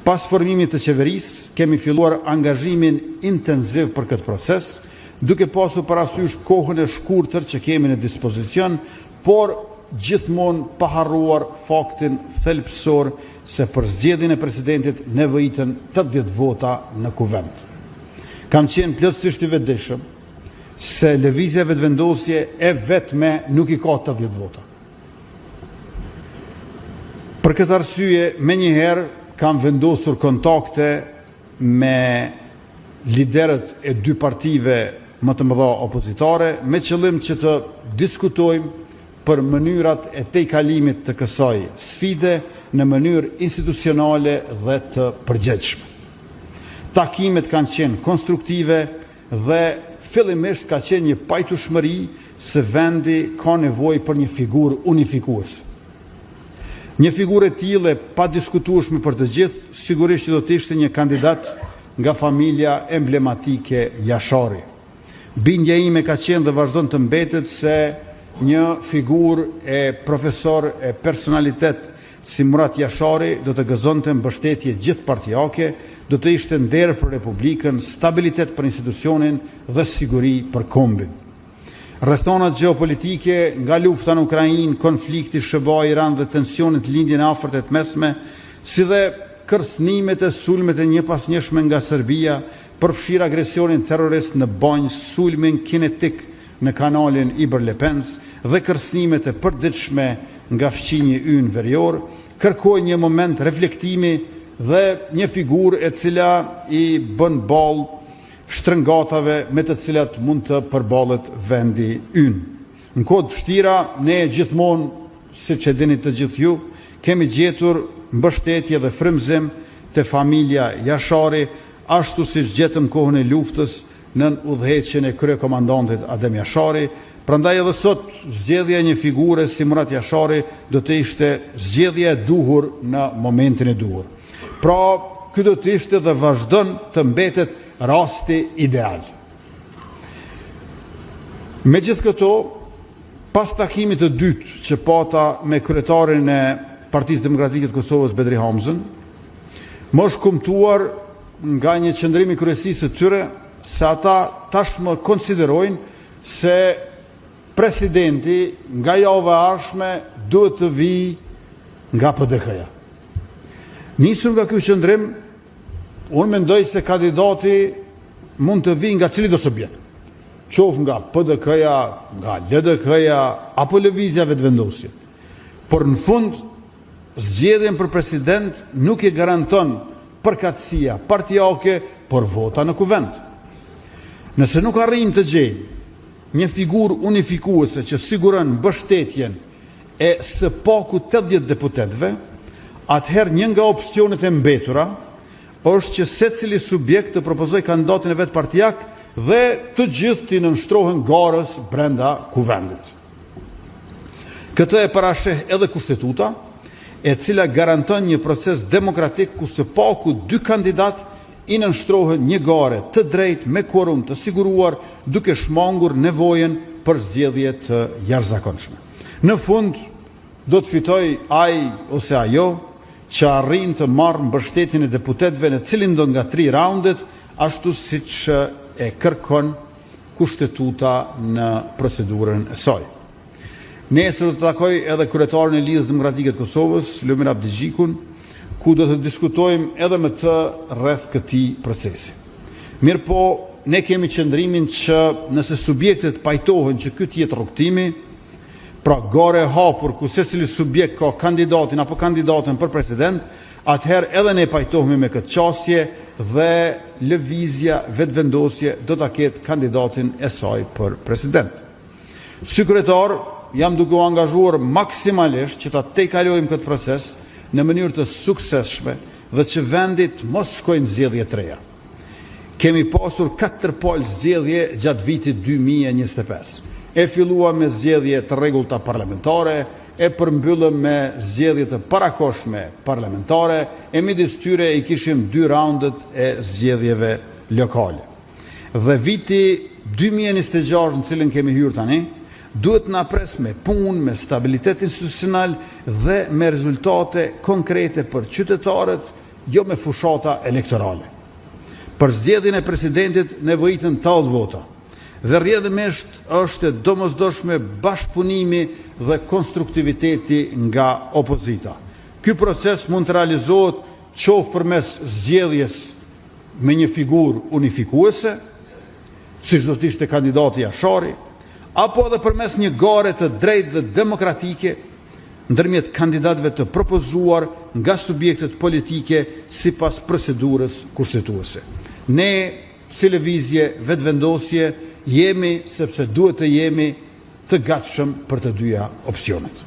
Pas formimit të qeverisë, kemi filluar angazhimin intensiv për këtë proces, duke pasur parasysh kohën e shkurtër që kemi në dispozicion, por gjithmonë pa harruar faktin thelbësor se për zgjedhjen e presidentit nevojiten 80 vota në kuvent. Kam qenë plotësisht i vetëdijshëm se lëvizja vetëvendosje e vetme nuk i ka 80 vota. Për këtë arsye, menjëherë kam vendosur kontakte me liderët e dy partive më të mëdha opozitare me qëllim që të diskutojmë për mënyrat e tejkalimit të kësaj sfide në mënyrë institucionale dhe të përgjegjshme. Takimet kanë qenë konstruktive dhe fillimisht ka qenë një pajtueshmëri se vendi ka nevojë për një figurë unifikuese. Një figurë e tillë pa diskutueshme për të gjithë, sigurisht do të ishte një kandidat nga familja emblematike Jashari. Bindja ime ka qenë dhe vazhdon të mbetet se një figurë e profesor e personalitet si Murat Jashari do të gëzonte mbështetje gjithpartijake, do të ishte nder për Republikën, stabilitet për institucionin dhe siguri për kombin. Rrethonat gjeopolitike nga lufta në Ukrainë, konflikti SBA-Iran dhe tensionet lindjen e afërt e të mesme, si dhe kërcënimet e sulmet e njëpasnjëshme nga Serbia, përfshir agresionin terrorist në Banjë, sulmin kinetik në kanalin Iber-Lepens dhe kërcënimet e përditshme nga fqinji ynë verior, kërkoj një moment reflektimi dhe një figurë e cila i bën ballë shtrëngatave me të cilat mund të përballet vendi ynë. Në kohë të vështira, ne gjithmonë, siç e dini të gjithë ju, kemi gjetur mbështetje dhe frymëzim te familja Jashari, ashtu siç gjetëm kohën e luftës nën udhëheqjen e kryekomandantit Adem Jashari. Prandaj edhe sot zgjedhja e një figure si Murat Jashari do të ishte zgjedhja e duhur në momentin e duhur. Pra, ky do të ishte dhe vazhdon të mbetet rasti ideal. Me gjithë këto, pas takimit të dytë që pata me kryetarin e Partisë Demokratike të Kosovës Bedri Hamzën, më është kumtuar nga një qëndrim i kryesisë së tyre se ata tashmë konsiderojnë se presidenti nga java e ardhshme duhet të vijë nga PDK-ja. Nisur nga ky qëndrim, unë mendoj se kandidati mund të vijë nga cili do subjekt, qoftë nga PDK-ja, nga LDK-ja apo lëvizja vetëvendosje. Por në fund, zgjedhjen për president nuk i garanton përkatësia partijake, por vota në kuvent. Nëse nuk arrijmë të gjejmë një figurë unifikuese që siguron mbështetjen e së paku 80 deputetëve, atëherë një nga opsionet e mbetura është që secili subjekt të propozoj kandidatin e vet partijak dhe të gjithë të nënshtrohen garës brenda kuvendit. Këtë e parasheh edhe kushtetuta, e cila garanton një proces demokratik ku së paku 2 kandidat i nënshtrohen një gare të drejtë me quorum të siguruar, duke shmangur nevojën për zgjedhje të jashtëzakonshme. Në fund do të fitoj ai ose ajo që arrin të marrë mbështetjen e deputetëve në cilin do nga 3 raundet, ashtu siç e kërkon kushtetuta në procedurën e saj. Nesër do të takoj edhe kryetarin e Lidhjes Demokratike të Kosovës, Lumir Abdixhikun, ku do të diskutojmë edhe me të rreth këtij procesi. Mirëpo, ne kemi qëndrimin që nëse subjektet pajtohen që ky të jetë rrugtimi, pra gare e hapur ku secili subjekt ka kandidatin apo kandidatën për president, atëherë edhe ne pajtohemi me këtë çështje dhe lëvizja vetëvendosje do ta ketë kandidatin e saj për president. Si kryetar, jam duke u angazhuar maksimalisht që ta tejkalojmë këtë proces në mënyrë të suksesshme dhe që vendit mos shkojnë zgjedhje të reja. Kemi pasur 4 palë zgjedhje gjatë vitit 2025. E filluam me zgjedhje të rregullta parlamentare, e përmbyllëm me zgjedhje të parakoshme parlamentare, e midis tyre i kishim 2 raundet e zgjedhjeve lokale. Dhe viti 2026 në cilën kemi hyrë tani, duhet na pres me punë, me stabilitet institucional dhe me rezultate konkrete për qytetarët, jo me fushata elektorale. Për zgjedhjen e presidentit nevojiten 80 vota dhe rrjedhimisht është e domosdoshme bashkëpunimi dhe konstruktiviteti nga opozita. Ky proces mund të realizohet qoftë përmes zgjedhjes me një figurë unifikuese, siç do të ishte kandidati Jashari, apo edhe përmes një gare të drejtë dhe demokratike ndërmjet kandidatëve të propozuar nga subjektet politike sipas procedurës kushtetuese. Ne, si lëvizje vetëvendosje, jemi sepse duhet të jemi të gatshëm për të dyja opsionet.